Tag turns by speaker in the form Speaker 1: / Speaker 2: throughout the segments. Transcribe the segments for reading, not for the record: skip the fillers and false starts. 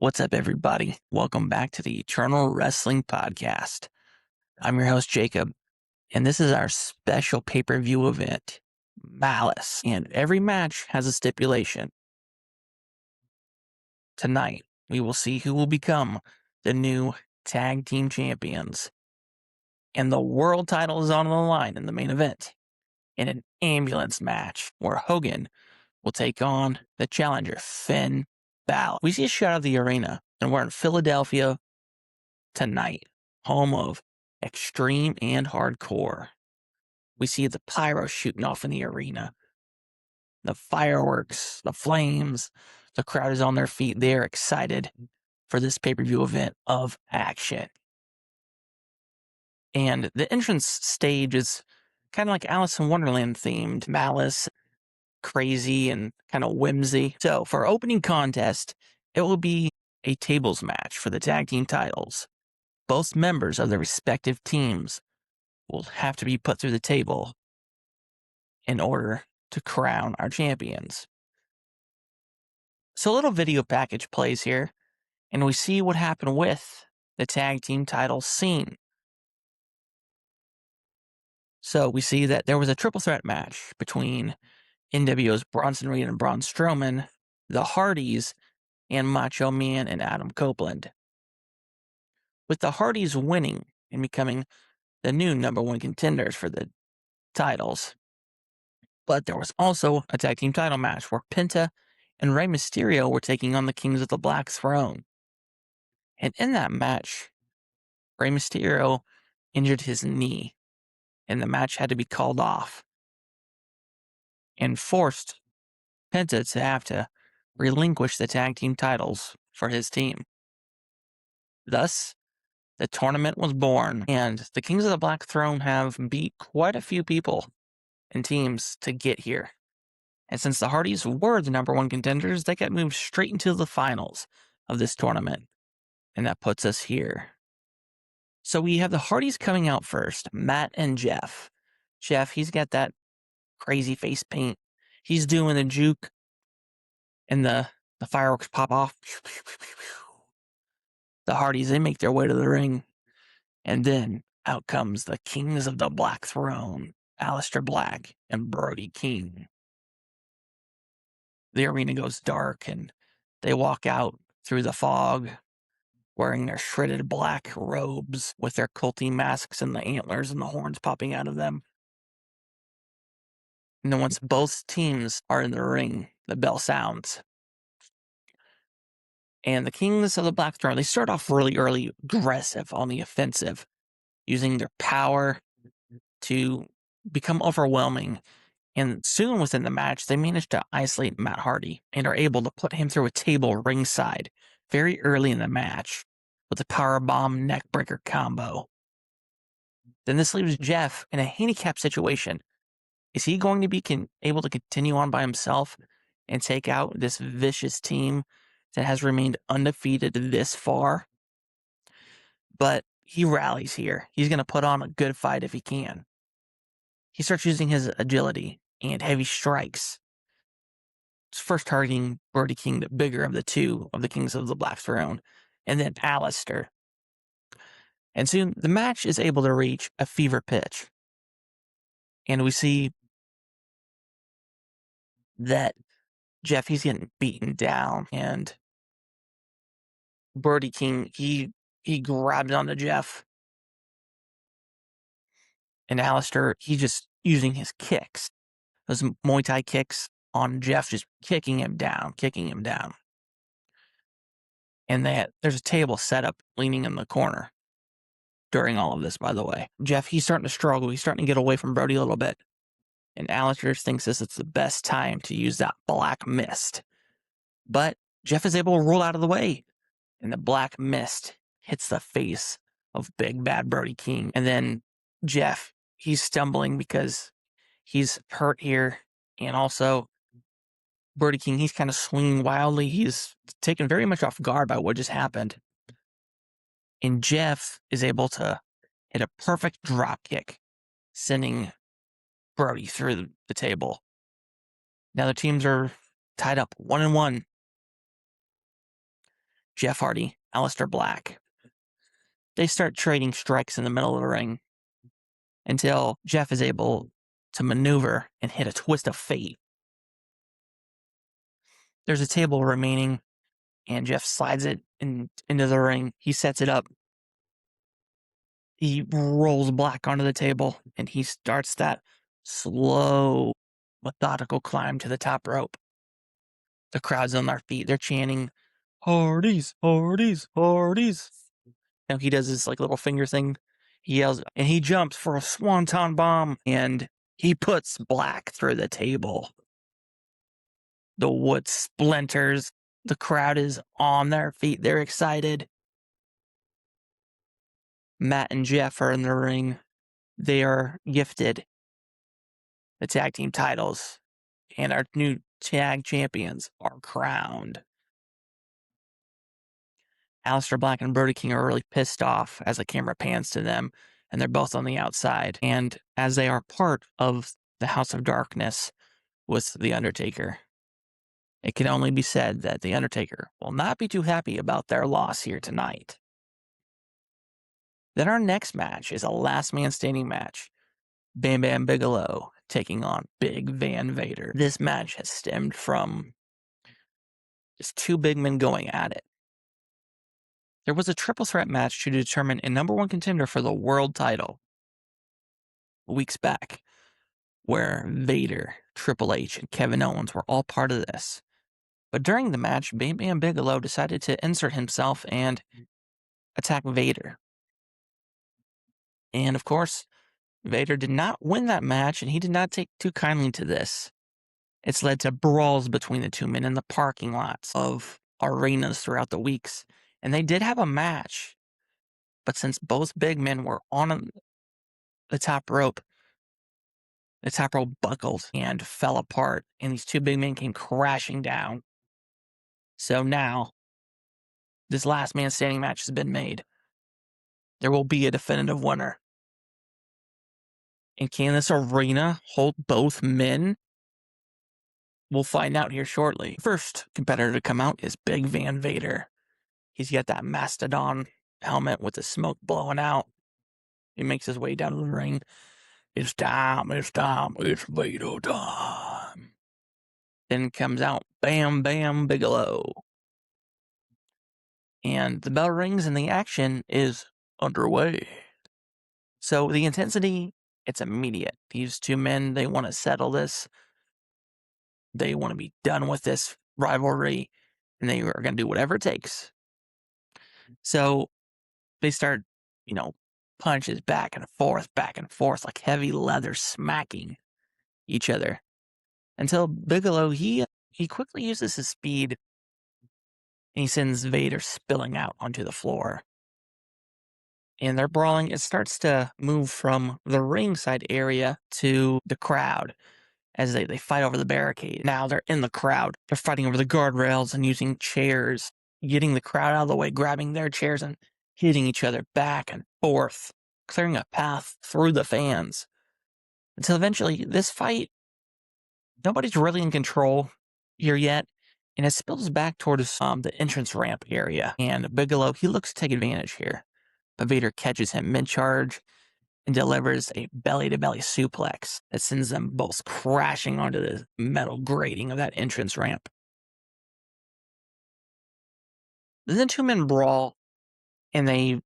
Speaker 1: What's up, everybody? Welcome back to the Eternal Wrestling Podcast. I'm your host, Jacob, and this is our special pay-per-view event, Malice. And every match has a stipulation. Tonight, we will see who will become the new tag team champions. And the world title is on the line in the main event, in an ambulance match where Hogan will take on the challenger, Finn Balor. We see a shot of the arena, and we're in Philadelphia tonight, home of extreme and hardcore. We see the pyro shooting off in the arena, the fireworks, the flames. The crowd is on their feet. They're excited for this pay-per-view event of action. And the entrance stage is kind of like Alice in Wonderland themed. Malice, crazy and kind of whimsy. So for our opening contest, it will be a tables match for the tag team titles. Both members of their respective teams will have to be put through the table in order to crown our champions. So a little video package plays here, and we see what happened with the tag team title scene. So we see that there was a triple threat match between NWO's Bronson Reed and Braun Strowman, the Hardys, and Macho Man and Adam Copeland. With the Hardys winning and becoming the new number one contenders for the titles. But there was also a tag team title match where Penta and Rey Mysterio were taking on the Kings of the Black Throne. And in that match, Rey Mysterio injured his knee, and the match had to be called off and forced Penta to have to relinquish the tag team titles for his team. Thus, the tournament was born, and the Kings of the Black Throne have beat quite a few people and teams to get here. And since the Hardys were the number one contenders, they got moved straight into the finals of this tournament. And that puts us here. So we have the Hardys coming out first, Matt and Jeff. Jeff, he's got that crazy face paint. He's doing the juke, and the fireworks pop off. The Hardys, they make their way to the ring. And then out comes the Kings of the Black Throne, Alistair Black and Brody King. The arena goes dark, and they walk out through the fog, wearing their shredded black robes with their culty masks and the antlers and the horns popping out of them. And then once both teams are in the ring, the bell sounds. And the Kings of the Black Throne, they start off really early, aggressive on the offensive, using their power to become overwhelming. And soon within the match, they manage to isolate Matt Hardy and are able to put him through a table ringside very early in the match with a powerbomb neckbreaker combo. Then this leaves Jeff in a handicap situation. Is he going to be able to continue on by himself and take out this vicious team that has remained undefeated this far? But he rallies here. He's going to put on a good fight if he can. He starts using his agility and heavy strikes. First targeting Brody King, the bigger of the two of the Kings of the Black Throne, and then Alistair. And soon the match is able to reach a fever pitch. And we see that Jeff, he's getting beaten down, and Brody King, he grabs onto Jeff. And Alistair, he's just using his kicks, those Muay Thai kicks on Jeff, just kicking him down. And there's a table set up leaning in the corner during all of this, by the way. Jeff, he's starting to struggle. He's starting to get away from Brody a little bit. And Alistair thinks this is the best time to use that black mist. But Jeff is able to roll out of the way, and the black mist hits the face of big bad Brody King. And then Jeff, he's stumbling because he's hurt here. And also Brody King, he's kind of swinging wildly. He's taken very much off guard by what just happened. And Jeff is able to hit a perfect drop kick, sending Brody through the table. Now the teams are tied up 1-1. Jeff Hardy, Alistair Black. They start trading strikes in the middle of the ring until Jeff is able to maneuver and hit a twist of fate. There's a table remaining, and Jeff slides it into the ring. He sets it up. He rolls Black onto the table, and he starts that slow, methodical climb to the top rope. The crowd's on their feet. They're chanting, "Hardys, Hardys, Hardys." Now he does this little finger thing. He yells, and he jumps for a Swanton Bomb, and he puts Black through the table. The wood splinters. The crowd is on their feet. They're excited. Matt and Jeff are in the ring. They are gifted the tag team titles, and our new tag champions are crowned. Alistair Black and Brody King are really pissed off as the camera pans to them, and they're both on the outside. And as they are part of the House of Darkness with The Undertaker, it can only be said that The Undertaker will not be too happy about their loss here tonight. Then our next match is a last man standing match. Bam Bigelow taking on Big Van Vader. This match has stemmed from just two big men going at it. There was a triple threat match to determine a number one contender for the world title weeks back, where Vader, Triple H, and Kevin Owens were all part of this. But during the match, Bam Bigelow decided to insert himself and attack Vader. And of course, Vader did not win that match, and he did not take too kindly to this. It's led to brawls between the two men in the parking lots of arenas throughout the weeks. And they did have a match, but since both big men were on the top rope buckled and fell apart, and these two big men came crashing down. So now, this last man standing match has been made. There will be a definitive winner. And can this arena hold both men? We'll find out here shortly. First competitor to come out is Big Van Vader. He's got that Mastodon helmet with the smoke blowing out. He makes his way down to the ring. It's time, it's Vader time. Then comes out Bam Bigelow. And the bell rings and the action is underway. So the intensity, it's immediate. These two men, they want to settle this. They want to be done with this rivalry, and they are going to do whatever it takes. So they start, punches back and forth, like heavy leather smacking each other. Until Bigelow, he quickly uses his speed, and he sends Vader spilling out onto the floor. And they're brawling. It starts to move from the ringside area to the crowd as they fight over the barricade. Now they're in the crowd. They're fighting over the guardrails and using chairs, getting the crowd out of the way, grabbing their chairs and hitting each other back and forth, clearing a path through the fans. Until eventually, this fight, nobody's really in control here yet, and it spills back towards the entrance ramp area. And Bigelow, he looks to take advantage here. But Vader catches him mid-charge and delivers a belly-to-belly suplex that sends them both crashing onto the metal grating of that entrance ramp. Then the two men brawl, and they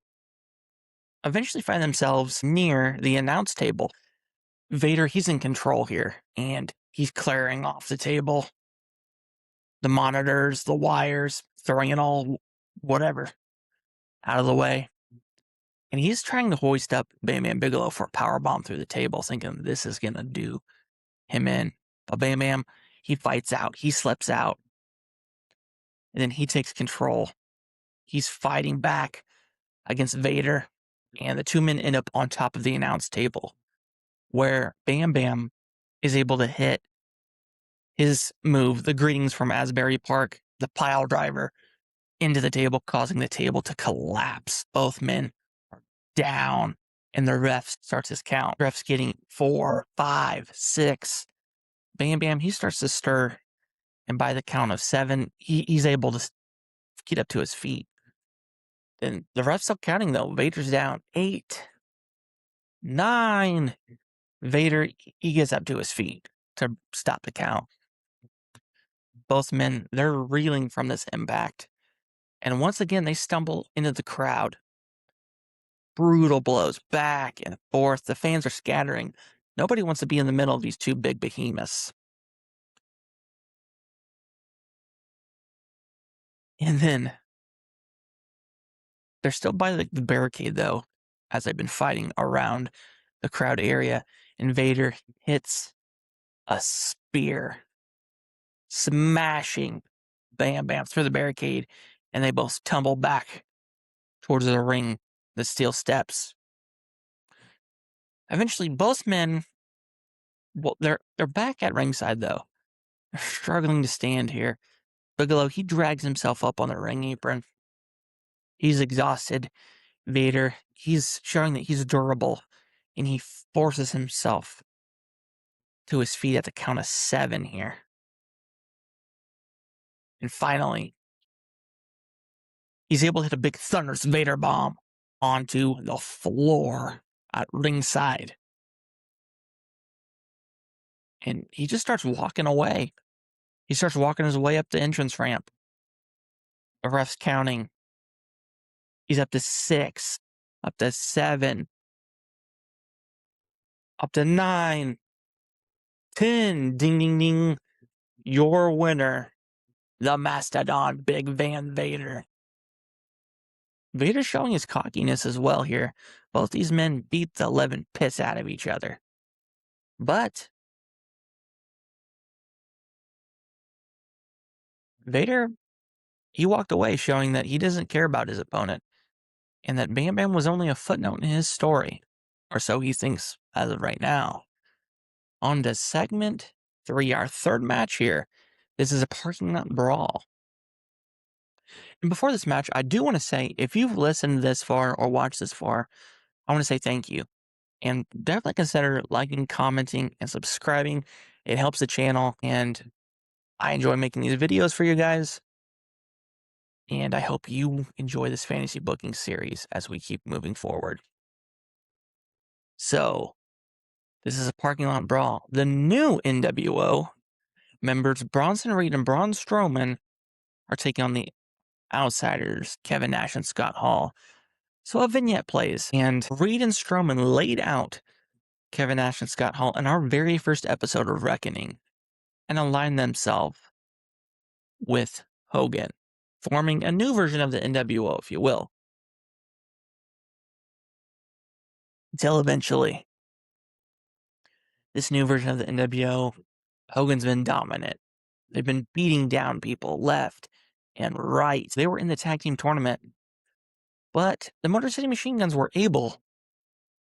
Speaker 1: eventually find themselves near the announce table. Vader, he's in control here, and he's clearing off the table, the monitors, the wires, throwing it all, whatever, out of the way. And he's trying to hoist up Bam Bigelow for a powerbomb through the table, thinking this is going to do him in. But Bam, he fights out. He slips out. And then he takes control. He's fighting back against Vader. And the two men end up on top of the announce table, where Bam is able to hit his move, the greetings from Asbury Park, the pile driver, into the table, causing the table to collapse. Both men are down, and the ref starts his count. Ref's getting 4, 5, 6. Bam, he starts to stir, and by the count of 7, he's able to get up to his feet. Then the ref's still counting, though. Vader's down. 8, 9. Vader, he gets up to his feet to stop the count. Both men, they're reeling from this impact. And once again, they stumble into the crowd. Brutal blows back and forth. The fans are scattering. Nobody wants to be in the middle of these two big behemoths. And then they're still by the barricade, though, as they've been fighting around the crowd area. And Vader hits a spear, smashing Bam Bam through the barricade. And they both tumble back towards the ring, the steel steps. Eventually, both men, well, they're back at ringside, though. They're struggling to stand here. Bigelow, he drags himself up on the ring apron. He's exhausted. Vader, he's showing that he's durable, and he forces himself to his feet at the count of 7 here. And finally, he's able to hit a big Thunderous Vader bomb onto the floor at ringside. And he just starts walking away. He starts walking his way up the entrance ramp. The ref's counting. He's up to 6, up to 7, up to 9, 10. Ding, ding, ding. Your winner, the Mastodon Big Van Vader. Vader's showing his cockiness as well here. Both these men beat the living piss out of each other. But Vader, he walked away showing that he doesn't care about his opponent and that Bam Bam was only a footnote in his story, or so he thinks as of right now. On to segment 3, our third match here. This is a Parking Lot Brawl. And before this match, I do want to say, if you've listened this far or watched this far, I want to say thank you. And definitely consider liking, commenting, and subscribing. It helps the channel, and I enjoy making these videos for you guys. And I hope you enjoy this fantasy booking series as we keep moving forward. So, this is a Parking Lot Brawl. The new NWO members Bronson Reed and Braun Strowman are taking on the Outsiders, Kevin Nash and Scott Hall. So a vignette plays, and Reed and Strowman laid out Kevin Nash and Scott Hall in our very first episode of Reckoning and aligned themselves with Hogan, forming a new version of the NWO, if you will. Until eventually, this new version of the NWO, Hogan's been dominant. They've been beating down people left and right. They were in the tag team tournament, but the Motor City Machine Guns were able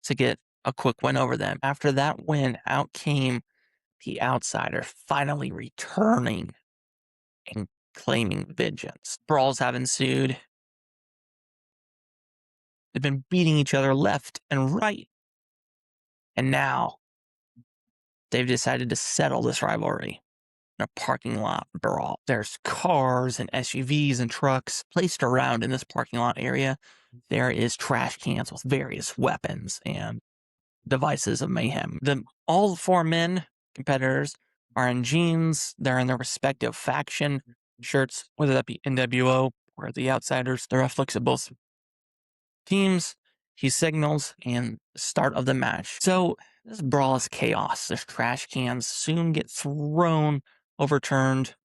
Speaker 1: to get a quick win over them. After that win, out came the Outsider, finally returning and claiming vengeance. Brawls have ensued. They've been beating each other left and right. And now they've decided to settle this rivalry in a parking lot brawl. There's cars and SUVs and trucks placed around in this parking lot area. There is trash cans with various weapons and devices of mayhem. All 4 men, competitors, are in jeans. They're in their respective faction shirts, whether that be NWO or the Outsiders. The ref looks at both teams. He signals, and start of the match. So this brawl is chaos. There's trash cans soon get thrown, overturned.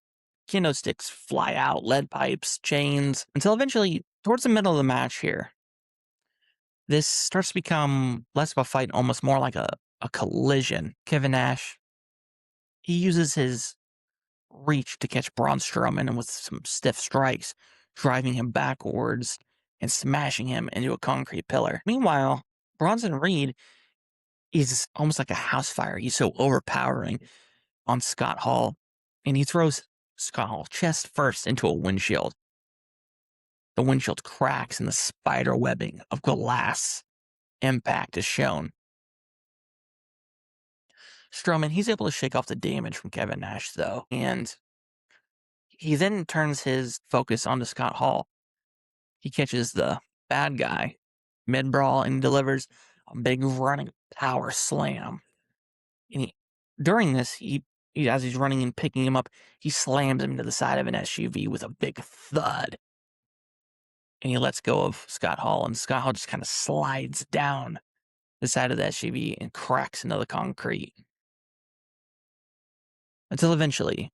Speaker 1: Kendo sticks fly out, lead pipes, chains, until eventually, towards the middle of the match here, this starts to become less of a fight, almost more like a collision. Kevin Nash, he uses his reach to catch Braun Strowman and with some stiff strikes, driving him backwards and smashing him into a concrete pillar. Meanwhile, Bronson Reed is almost like a house fire. He's so overpowering on Scott Hall, and he throws Scott Hall chest first into a windshield. The windshield cracks and the spider webbing of glass impact is shown. Strowman, he's able to shake off the damage from Kevin Nash, though, and He then turns his focus onto Scott Hall. He catches the bad guy mid-brawl and delivers a big running power slam. And during this, he as he's running and picking him up, he slams him into the side of an SUV with a big thud. And he lets go of Scott Hall, and Scott Hall just kind of slides down the side of the SUV and cracks into the concrete. Until eventually,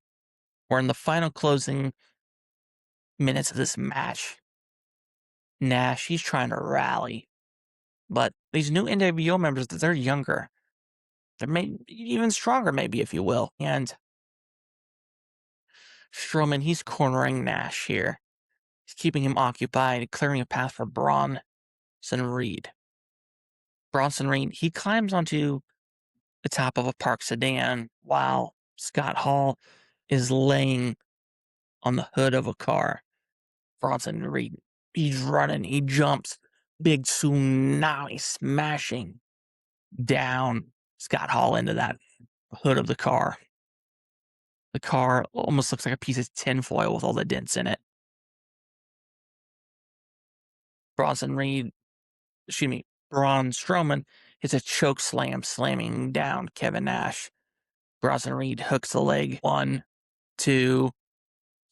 Speaker 1: we're in the final closing minutes of this match. Nash, he's trying to rally. But these new NWO members, they're younger. They're even stronger, maybe, if you will. And Strowman, he's cornering Nash here. He's keeping him occupied, clearing a path for Bronson Reed. Bronson Reed, he climbs onto the top of a parked sedan while Scott Hall is laying on the hood of a car. Bronson Reed, he's running, he jumps, big tsunami smashing down Scott Hall into that hood of the car. The car almost looks like a piece of tinfoil with all the dents in it. Braun Strowman hits a choke slam, slamming down Kevin Nash. Bronson Reed hooks the leg 1, 2,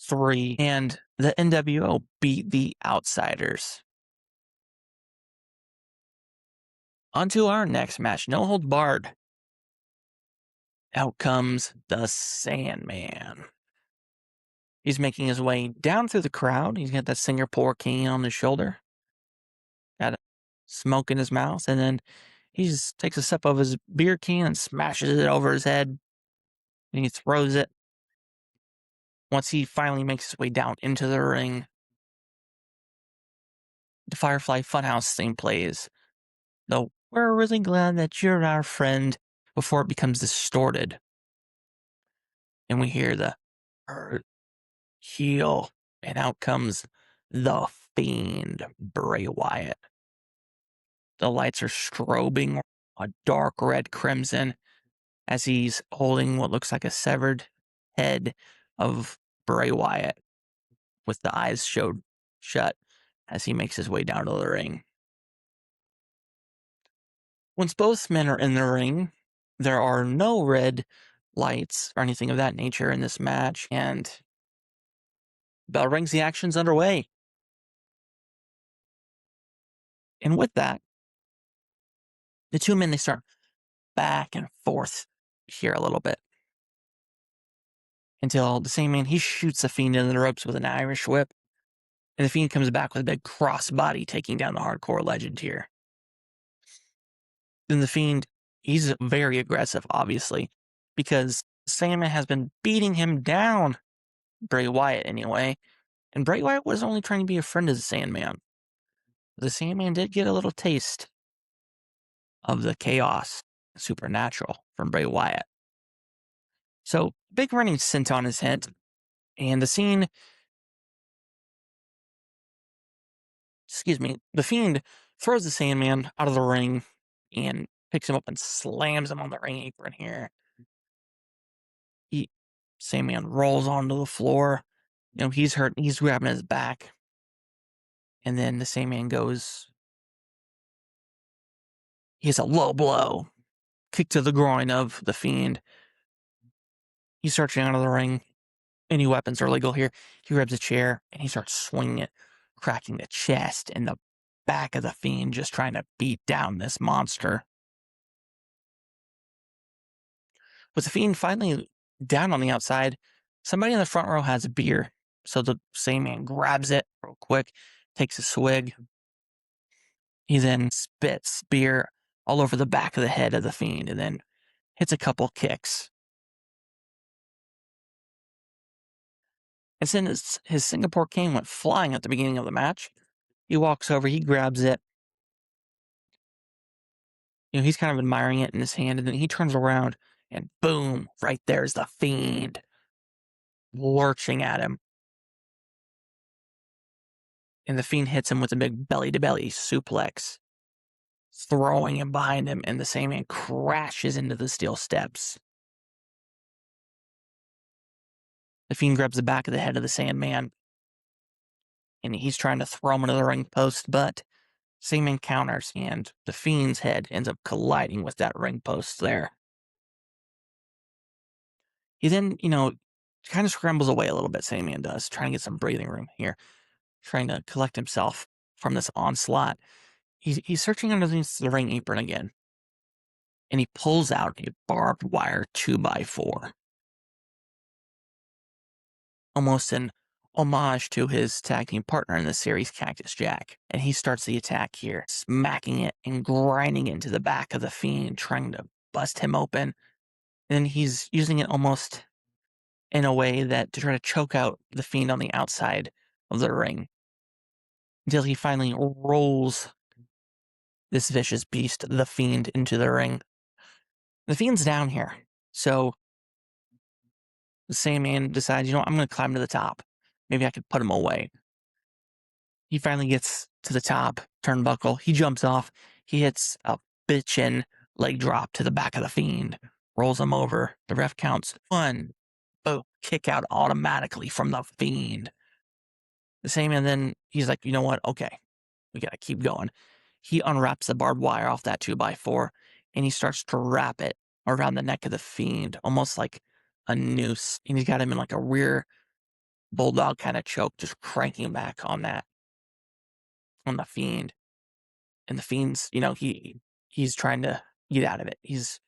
Speaker 1: 3, and the NWO beat the Outsiders. On to our next match, no holds barred. Out comes the Sandman. He's making his way down through the crowd. He's got that Singapore cane on his shoulder. Got smoke in his mouth, and then he just takes a sip of his beer can and smashes it over his head. And he throws it. Once he finally makes his way down into the ring, the Firefly Funhouse theme plays. Though we're really glad that you're our friend, before it becomes distorted. And we hear the hurt, heal, and out comes the Fiend, Bray Wyatt. The lights are strobing a dark red crimson as he's holding what looks like a severed head of Bray Wyatt with the eyes showed shut as he makes his way down to the ring. Once both men are in the ring, there are no red lights or anything of that nature in this match, and bell rings, the action's underway. And with that, the two men, they start back and forth here a little bit until the same man, he shoots the Fiend into the ropes with an Irish whip, and the Fiend comes back with a big crossbody, taking down the hardcore legend here. Then the Fiend, he's very aggressive, obviously, because Sandman has been beating him down, Bray Wyatt anyway, and Bray Wyatt was only trying to be a friend of the Sandman. The Sandman did get a little taste of the chaos supernatural from Bray Wyatt. So, big running scent on his head, and the Fiend throws the Sandman out of the ring and picks him up and slams him on the ring apron here. Sandman rolls onto the floor. He's hurt. He's grabbing his back. And then the Sandman goes, he has a low blow, kick to the groin of the Fiend. He's searching out of the ring. Any weapons are legal here. He grabs a chair and he starts swinging it, cracking the chest and the back of the Fiend, just trying to beat down this monster. With the Fiend finally down on the outside, somebody in the front row has a beer. So the Sandman grabs it real quick, takes a swig. He then spits beer all over the back of the head of the Fiend and then hits a couple kicks. And since his Singapore cane went flying at the beginning of the match, he walks over, he grabs it. He's kind of admiring it in his hand, and then he turns around and boom, right there's the Fiend lurching at him. And the Fiend hits him with a big belly-to-belly suplex, throwing him behind him, and the Sandman crashes into the steel steps. The Fiend grabs the back of the head of the Sandman, and he's trying to throw him into the ring post, but Sandman counters, and the Fiend's head ends up colliding with that ring post there. He then, kind of scrambles away a little bit, Sandman does, trying to get some breathing room here, trying to collect himself from this onslaught. He's searching underneath the ring apron again, and he pulls out a barbed wire 2x4. Almost an homage to his tag team partner in the series, Cactus Jack. And he starts the attack here, smacking it and grinding it into the back of the Fiend, trying to bust him open. And he's using it almost in a way that to try to choke out the Fiend on the outside of the ring until he finally rolls this vicious beast, the Fiend, into the ring. The Fiend's down here, so the Sandman decides, I'm going to climb to the top. Maybe I could put him away. He finally gets to the top turnbuckle. He jumps off. He hits a bitchin' leg drop to the back of the Fiend. Rolls him over. The ref counts 1. Boom. Kick out automatically from the Fiend. The Sandman then, he's like, you know what? Okay. We got to keep going. He unwraps the barbed wire off that 2x4, and he starts to wrap it around the neck of the Fiend, almost like a noose. And he's got him in like a rear bulldog kind of choke, just cranking back on the Fiend. And the Fiend's, he's trying to get out of it. He's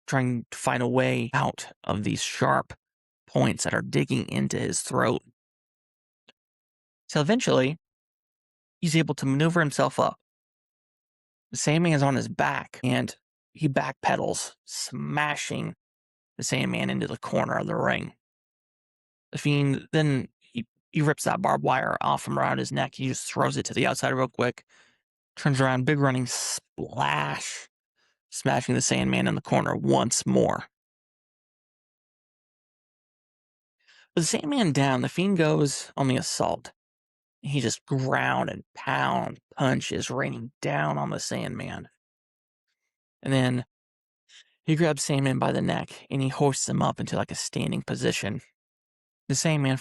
Speaker 1: trying to find a way out of these sharp points that are digging into his throat. So eventually, he's able to maneuver himself up. The Sandman is on his back, and he backpedals, smashing the Sandman into the corner of the ring. The Fiend then he rips that barbed wire off from around his neck. He just throws it to the outside real quick, turns around, big running splash, smashing the Sandman in the corner once more. With the Sandman down, the Fiend goes on the assault. He just ground and pound punches raining down on the Sandman. And then he grabs Sandman by the neck and he hoists him up into like a standing position. The Sandman,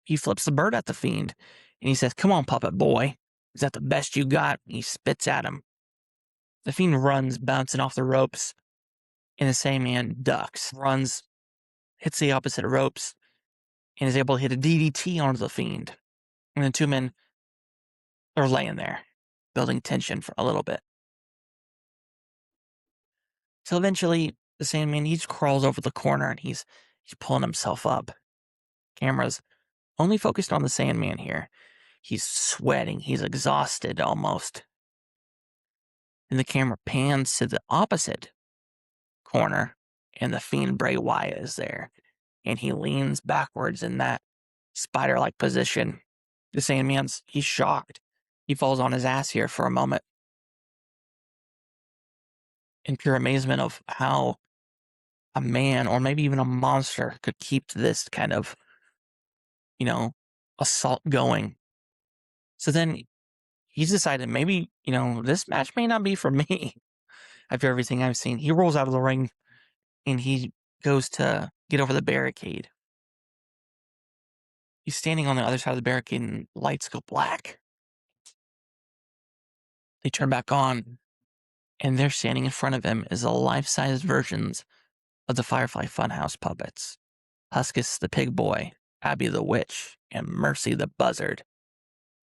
Speaker 1: he flips the bird at the Fiend and he says, "Come on, puppet boy. Is that the best you got?" And he spits at him. The Fiend runs, bouncing off the ropes, and the Sandman ducks, runs, hits the opposite ropes, and is able to hit a DDT onto the Fiend. And the two men are laying there, building tension for a little bit. So eventually, the Sandman, he just crawls over the corner and he's pulling himself up. Camera's only focused on the Sandman here. He's sweating. He's exhausted almost. And the camera pans to the opposite corner, and the Fiend Bray Wyatt is there. And he leans backwards in that spider-like position. The Sandman's, he's shocked. He falls on his ass here for a moment in pure amazement of how a man or maybe even a monster could keep this kind of, assault going. So then he's decided maybe, this match may not be for me. After everything I've seen, he rolls out of the ring and he goes to get over the barricade. He's standing on the other side of the barricade and lights go black. They turn back on and they're standing in front of him as the life-size versions of the Firefly Funhouse puppets. Huskus the Pig Boy, Abby the Witch, and Mercy the Buzzard.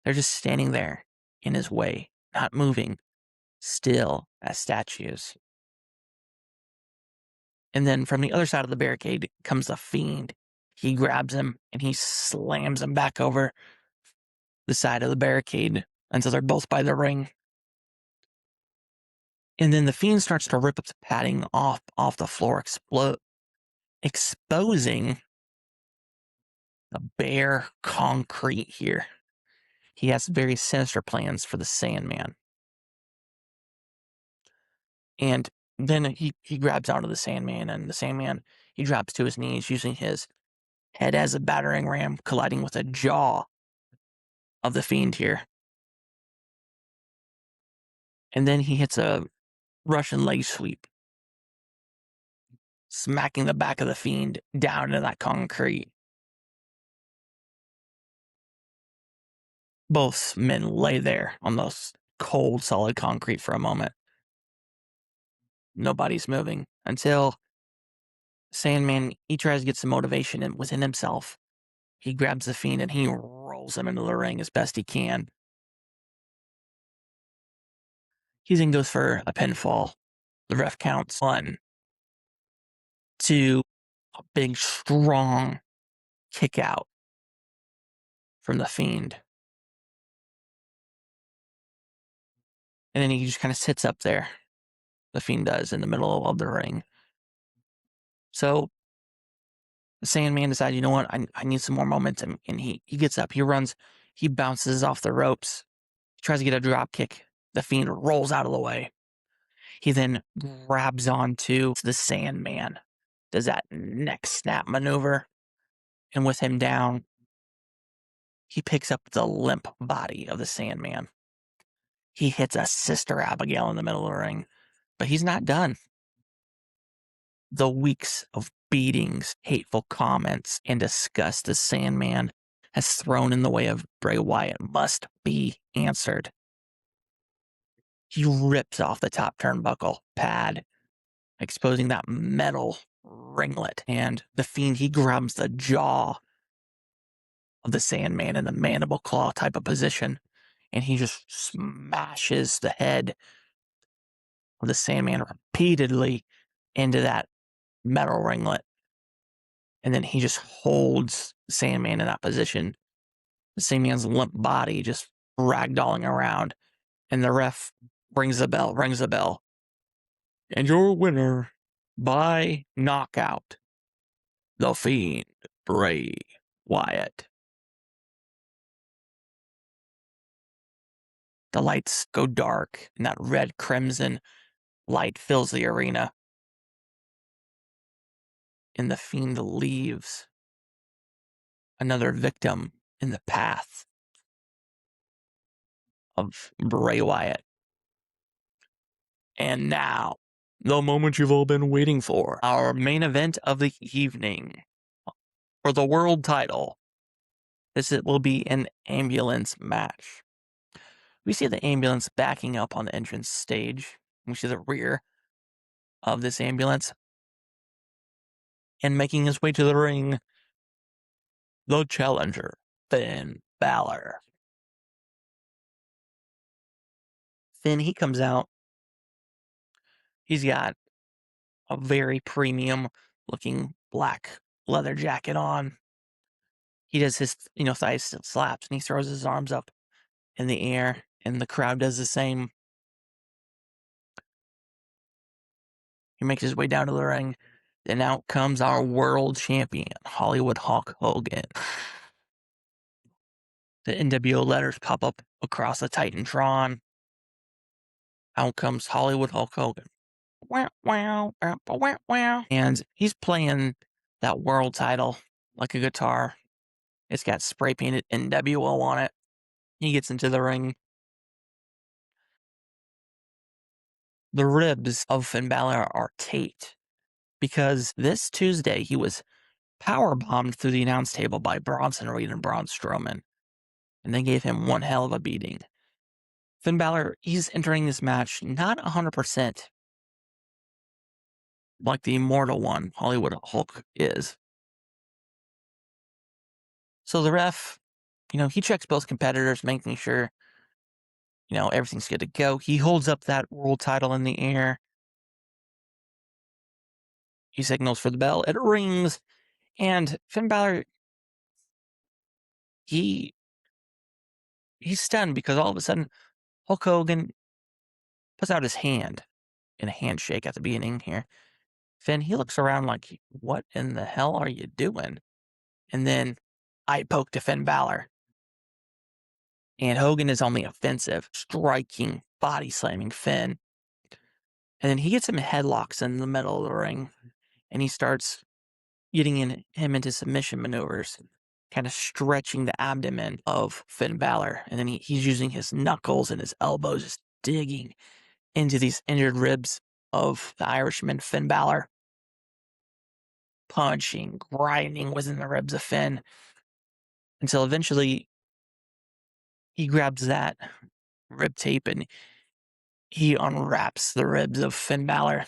Speaker 1: They're just standing there in his way, not moving, still as statues. And then from the other side of the barricade comes the Fiend. He grabs him and he slams him back over the side of the barricade until they're both by the ring. And then the Fiend starts to rip up the padding off the floor, exposing the bare concrete here. He has very sinister plans for the Sandman. And then he grabs onto the Sandman, and the Sandman, he drops to his knees using his head as a battering ram, colliding with the jaw of the Fiend here. And then he hits a Russian leg sweep, smacking the back of the Fiend down into that concrete. Both men lay there on those cold, solid concrete for a moment. Nobody's moving until Sandman, he tries to get some motivation within himself. He grabs the Fiend and he rolls him into the ring as best he can. He then goes for a pinfall. The ref counts 1, 2, a big, strong kick out from the Fiend. And then he just kind of sits up there. The Fiend does in the middle of the ring. So the Sandman decides, you know what, I need some more momentum. And he gets up, he runs, he bounces off the ropes, he tries to get a drop kick. The Fiend rolls out of the way. He then grabs onto the Sandman, does that neck snap maneuver, and with him down, he picks up the limp body of the Sandman. He hits a Sister Abigail in the middle of the ring, but he's not done. The weeks of beatings, hateful comments, and disgust the Sandman has thrown in the way of Bray Wyatt must be answered. He rips off the top turnbuckle pad, exposing that metal ringlet, and the Fiend, he grabs the jaw of the Sandman in the mandible claw type of position, and he just smashes the head of the Sandman repeatedly into that metal ringlet. And then he just holds the Sandman in that position. The Sandman's limp body just ragdolling around. And the ref rings the bell. And your winner by knockout, the Fiend, Bray Wyatt. The lights go dark, and that red crimson light fills the arena. And the Fiend leaves, another victim in the path of Bray Wyatt. And now, the moment you've all been waiting for, our main event of the evening for the world title. It will be an ambulance match. We see the ambulance backing up on the entrance stage. We see the rear of this ambulance. And making his way to the ring, the challenger, Finn Balor. Finn, he comes out. He's got a very premium looking black leather jacket on. He does his, thigh slaps, and he throws his arms up in the air, and the crowd does the same. He makes his way down to the ring. Then out comes our world champion, Hollywood Hulk Hogan. The NWO letters pop up across the Titantron. Out comes Hollywood Hulk Hogan. And he's playing that world title like a guitar. It's got spray painted NWO on it. He gets into the ring. The ribs of Finn Balor are taped because this Tuesday he was powerbombed through the announce table by Bronson Reed and Braun Strowman, and they gave him one hell of a beating. Finn Balor, he's entering this match not 100% like the immortal one, Hollywood Hulk, is. So the ref, he checks both competitors, making sure, everything's good to go. He holds up that world title in the air. He signals for the bell. It rings. And Finn Balor, he's stunned because all of a sudden Hulk Hogan puts out his hand in a handshake at the beginning here. Finn, he looks around like, what in the hell are you doing? And then I poke to Finn Balor. And Hogan is on the offensive, striking, body slamming Finn. And then he gets him headlocks in the middle of the ring. And he starts getting him into submission maneuvers, kind of stretching the abdomen of Finn Balor. And then he's using his knuckles and his elbows, just digging into these injured ribs of the Irishman, Finn Balor. Punching, grinding within the ribs of Finn. Until eventually he grabs that rib tape and he unwraps the ribs of Finn Balor.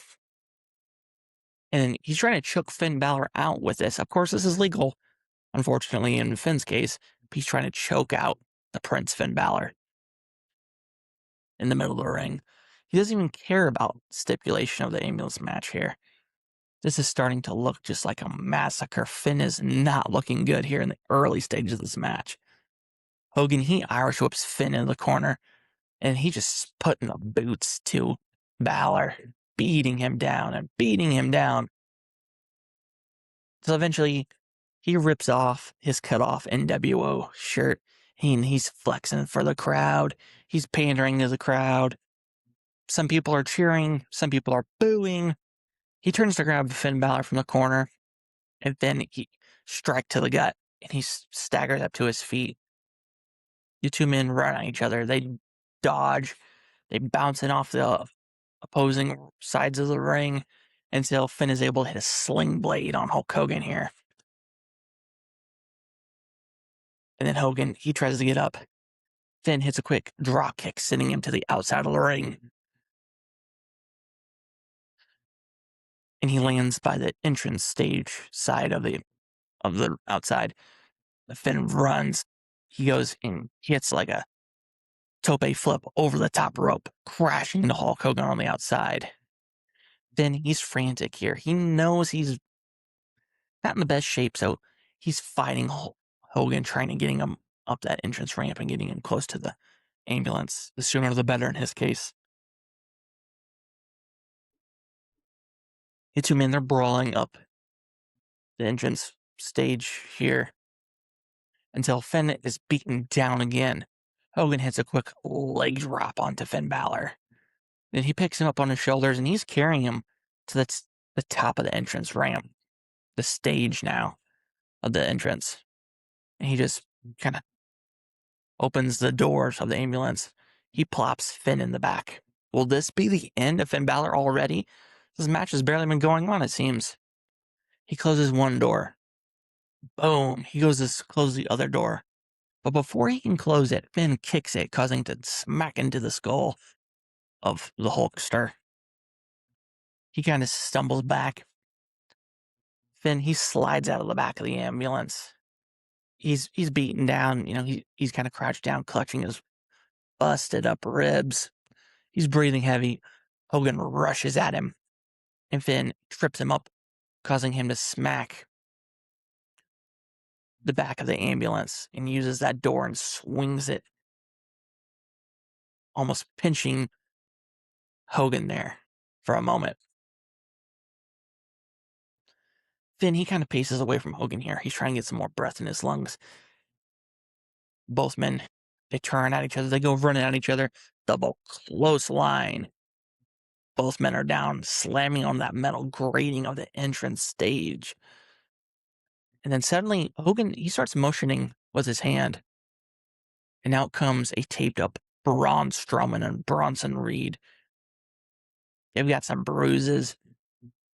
Speaker 1: And he's trying to choke Finn Balor out with this. Of course, this is legal, unfortunately, in Finn's case. He's trying to choke out the Prince Finn Balor in the middle of the ring. He doesn't even care about stipulation of the ambulance match here. This is starting to look just like a massacre. Finn is not looking good here in the early stages of this match. Hogan, he Irish whips Finn in the corner, and he just putting the boots to Balor, beating him down and beating him down. So eventually, he rips off his cut-off NWO shirt, and he's flexing for the crowd. He's pandering to the crowd. Some people are cheering. Some people are booing. He turns to grab Finn Balor from the corner, and then he strike to the gut, and he staggers up to his feet. The two men run at each other. They dodge. They bouncing off the opposing sides of the ring until Finn is able to hit a sling blade on Hulk Hogan here. And then Hogan, he tries to get up. Finn hits a quick drop kick, sending him to the outside of the ring. And he lands by the entrance stage side of the outside. Finn runs. He goes and hits like a tope flip over the top rope, crashing into Hulk Hogan on the outside. Then he's frantic here. He knows he's not in the best shape, so he's fighting Hogan, trying to getting him up that entrance ramp and getting him close to the ambulance. The sooner the better in his case. The two men, they're brawling up the entrance stage here until Finn is beaten down again. Hogan hits a quick leg drop onto Finn Balor. Then he picks him up on his shoulders and he's carrying him to the top of the entrance ramp, the stage now of the entrance. And he just kind of opens the doors of the ambulance. He plops Finn in the back. Will this be the end of Finn Balor already? This match has barely been going on, it seems. He closes one door. Boom. He goes to close the other door. But before he can close it, Finn kicks it, causing it to smack into the skull of the Hulkster. He kind of stumbles back. Finn, he slides out of the back of the ambulance. He's beaten down. You know, he's kind of crouched down, clutching his busted up ribs. He's breathing heavy. Hogan rushes at him, and Finn trips him up, causing him to smack the back of the ambulance and uses that door and swings it, almost pinching Hogan there for a moment. Finn, he kind of paces away from Hogan here. He's trying to get some more breath in his lungs. Both men, they turn at each other. They go running at each other. Double close line. Both men are down, slamming on that metal grating of the entrance stage. And then suddenly, Hogan, he starts motioning with his hand. And out comes a taped up Braun Strowman and Bronson Reed. They've got some bruises,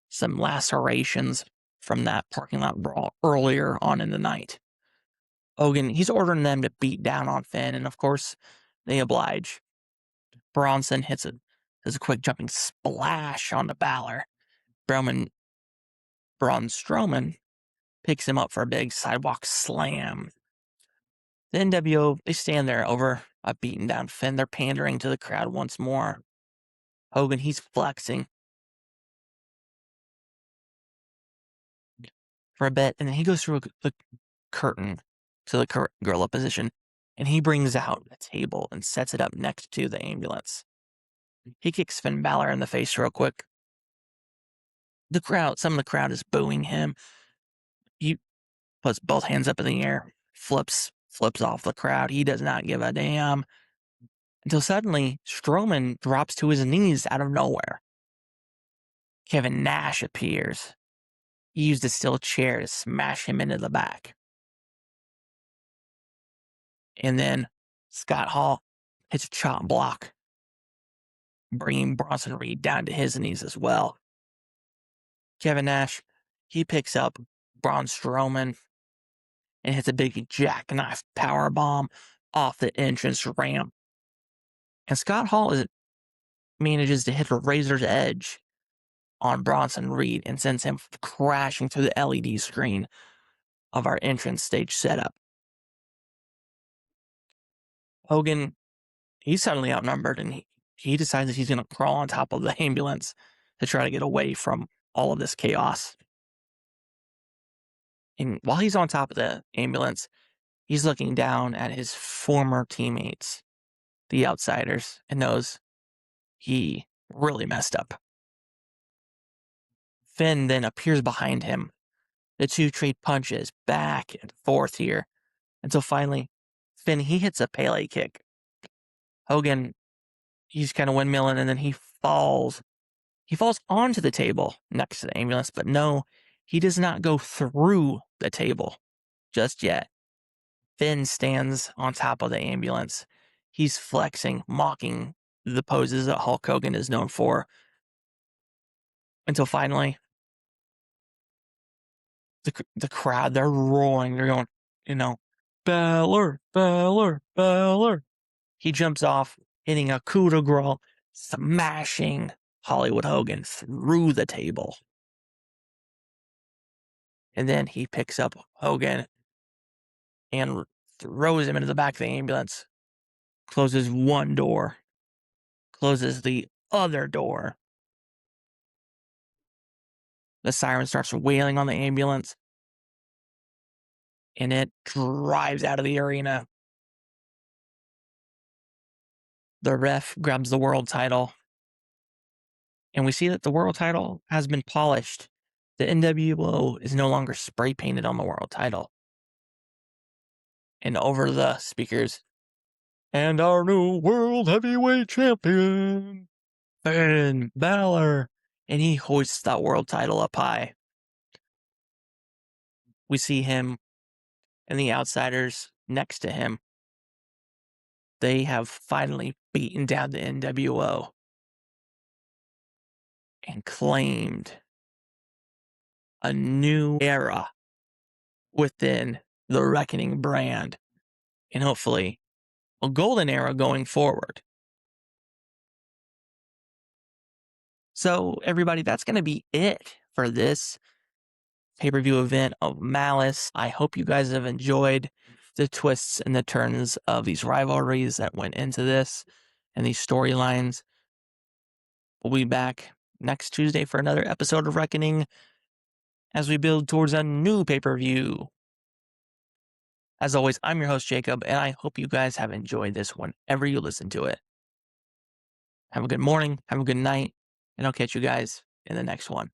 Speaker 1: some lacerations from that parking lot brawl earlier on in the night. Hogan, he's ordering them to beat down on Finn, and of course, they oblige. Bronson does a quick jumping splash on the Balor. Braun Strowman picks him up for a big sidewalk slam. The NWO, they stand there over a beaten down Finn. They're pandering to the crowd once more. Hogan, he's flexing for a bit, and then he goes through the curtain to the gorilla position, and he brings out a table and sets it up next to the ambulance. He kicks Finn Balor in the face real quick. Some of the crowd is booing him. He puts both hands up in the air, flips off the crowd. He does not give a damn. Until suddenly, Strowman drops to his knees out of nowhere. Kevin Nash appears. He used a steel chair to smash him into the back. And then Scott Hall hits a chop block, bringing Bronson Reed down to his knees as well. Kevin Nash, he picks up Braun Strowman and hits a big jackknife powerbomb, off the entrance ramp. And Scott Hall manages to hit a razor's edge on Bronson Reed and sends him crashing through the LED screen of our entrance stage setup. Hogan, he's suddenly outnumbered, and he decides that he's going to crawl on top of the ambulance to try to get away from all of this chaos. And while he's on top of the ambulance, he's looking down at his former teammates, the Outsiders, and knows he really messed up. Finn then appears behind him. The two trade punches back and forth here until finally Finn, he hits a Pele kick. Hogan, he's kind of windmilling, and then he falls. He falls onto the table next to the ambulance, but no, he does not go through the table just yet. Finn stands on top of the ambulance. He's flexing, mocking the poses that Hulk Hogan is known for. Until finally, the crowd, they're roaring. They're going, Balor, Balor, Balor. He jumps off, hitting a coup de grace, smashing Hollywood Hogan through the table. And then he picks up Hogan and throws him into the back of the ambulance, closes one door, closes the other door. The siren starts wailing on the ambulance, and it drives out of the arena. The ref grabs the world title, and we see that the world title has been polished. The NWO is no longer spray painted on the world title. And over the speakers, and our new world heavyweight champion, Finn Balor. And he hoists that world title up high. We see him and the Outsiders next to him. They have finally beaten down the NWO and claimed a new era within the Reckoning brand, and hopefully a golden era going forward. So, everybody, that's going to be it for this pay-per-view event of Malice. I hope you guys have enjoyed the twists and the turns of these rivalries that went into this and these storylines. We'll be back next Tuesday for another episode of Reckoning as we build towards a new pay-per-view. As always, I'm your host, Jacob, and I hope you guys have enjoyed this whenever you listen to it. Have a good morning, have a good night, and I'll catch you guys in the next one.